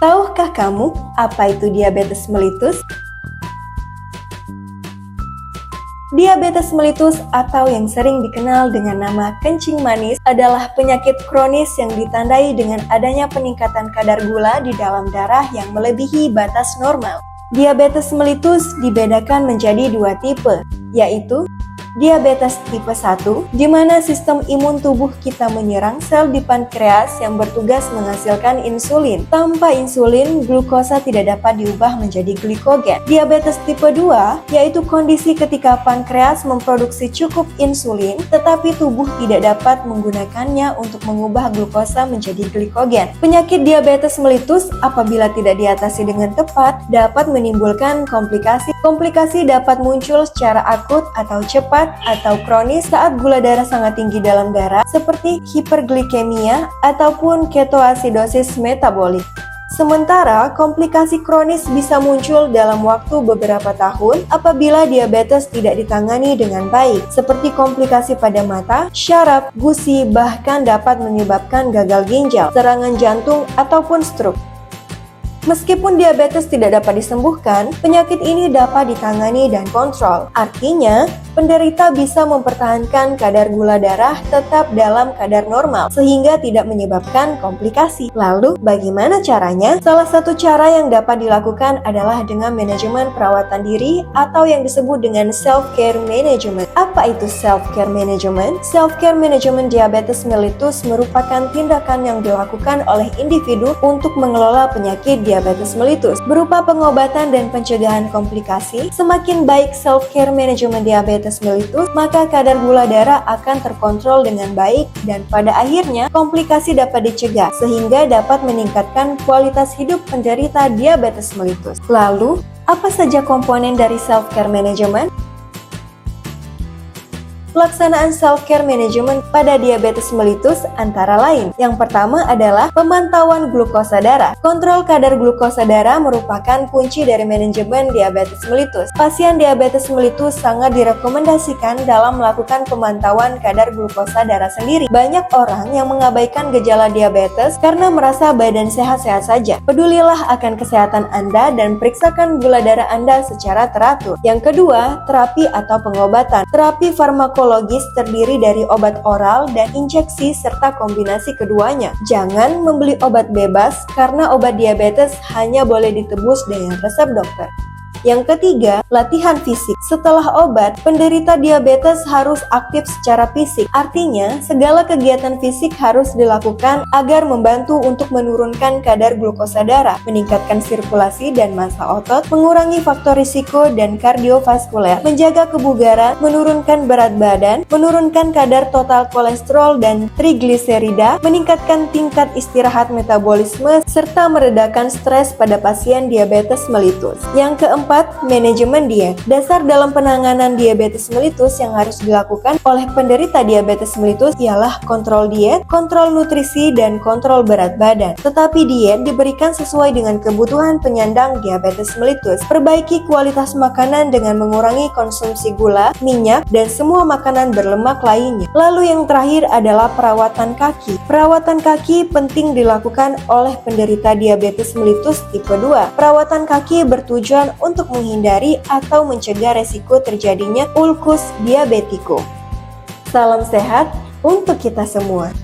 Tahukah kamu apa itu diabetes mellitus? Diabetes mellitus atau yang sering dikenal dengan nama kencing manis adalah penyakit kronis yang ditandai dengan adanya peningkatan kadar gula di dalam darah yang melebihi batas normal. Diabetes mellitus dibedakan menjadi dua tipe, yaitu diabetes tipe 1, di mana sistem imun tubuh kita menyerang sel di pankreas yang bertugas menghasilkan insulin. Tanpa insulin, glukosa tidak dapat diubah menjadi glikogen. Diabetes tipe 2, yaitu kondisi ketika pankreas memproduksi cukup insulin, tetapi tubuh tidak dapat menggunakannya untuk mengubah glukosa menjadi glikogen. Penyakit diabetes mellitus apabila tidak diatasi dengan tepat, dapat menimbulkan komplikasi. Komplikasi dapat muncul secara akut atau cepat atau kronis saat gula darah sangat tinggi dalam darah seperti hiperglikemia ataupun ketoasidosis metabolik. Sementara komplikasi kronis bisa muncul dalam waktu beberapa tahun apabila diabetes tidak ditangani dengan baik, seperti komplikasi pada mata, syaraf, gusi, bahkan dapat menyebabkan gagal ginjal, serangan jantung, ataupun stroke. Meskipun diabetes tidak dapat disembuhkan, penyakit ini dapat ditangani dan kontrol. Artinya, penderita bisa mempertahankan kadar gula darah tetap dalam kadar normal, sehingga tidak menyebabkan komplikasi. Lalu, bagaimana caranya? Salah satu cara yang dapat dilakukan adalah dengan manajemen perawatan diri atau yang disebut dengan self-care management. Apa itu self-care management? Self-care management diabetes mellitus merupakan tindakan yang dilakukan oleh individu untuk mengelola penyakit diabetes mellitus berupa pengobatan dan pencegahan komplikasi. Semakin baik self-care management diabetes mellitus, maka kadar gula darah akan terkontrol dengan baik dan pada akhirnya komplikasi dapat dicegah sehingga dapat meningkatkan kualitas hidup penderita diabetes mellitus. Lalu, apa saja komponen dari self-care management? Pelaksanaan self-care management pada diabetes mellitus antara lain. Yang pertama adalah pemantauan glukosa darah. Kontrol kadar glukosa darah merupakan kunci dari manajemen diabetes mellitus. Pasien diabetes mellitus sangat direkomendasikan dalam melakukan pemantauan kadar glukosa darah sendiri. Banyak orang yang mengabaikan gejala diabetes karena merasa badan sehat-sehat saja. Pedulilah akan kesehatan Anda dan periksakan gula darah Anda secara teratur. Yang kedua, terapi atau pengobatan. Terapi farmakologis terdiri dari obat oral dan injeksi serta kombinasi keduanya. Jangan membeli obat bebas karena obat diabetes hanya boleh ditebus dengan resep dokter. Yang ketiga, latihan fisik. Setelah obat, penderita diabetes harus aktif secara fisik. Artinya, segala kegiatan fisik harus dilakukan agar membantu untuk menurunkan kadar glukosa darah, meningkatkan sirkulasi dan massa otot, mengurangi faktor risiko dan kardiovaskuler, menjaga kebugaran, menurunkan berat badan, menurunkan kadar total kolesterol dan trigliserida, meningkatkan tingkat istirahat metabolisme, serta meredakan stres pada pasien diabetes mellitus. Yang keempat, manajemen diet. Dasar dalam penanganan diabetes mellitus yang harus dilakukan oleh penderita diabetes mellitus ialah kontrol diet, kontrol nutrisi, dan kontrol berat badan. Tetapi diet diberikan sesuai dengan kebutuhan penyandang diabetes mellitus. Perbaiki kualitas makanan dengan mengurangi konsumsi gula, minyak, dan semua makanan berlemak lainnya. Lalu yang terakhir adalah perawatan kaki. Perawatan kaki penting dilakukan oleh penderita diabetes mellitus tipe 2. Perawatan kaki bertujuan untuk menghindari atau mencegah resiko terjadinya ulkus diabetiko. Salam sehat untuk kita semua.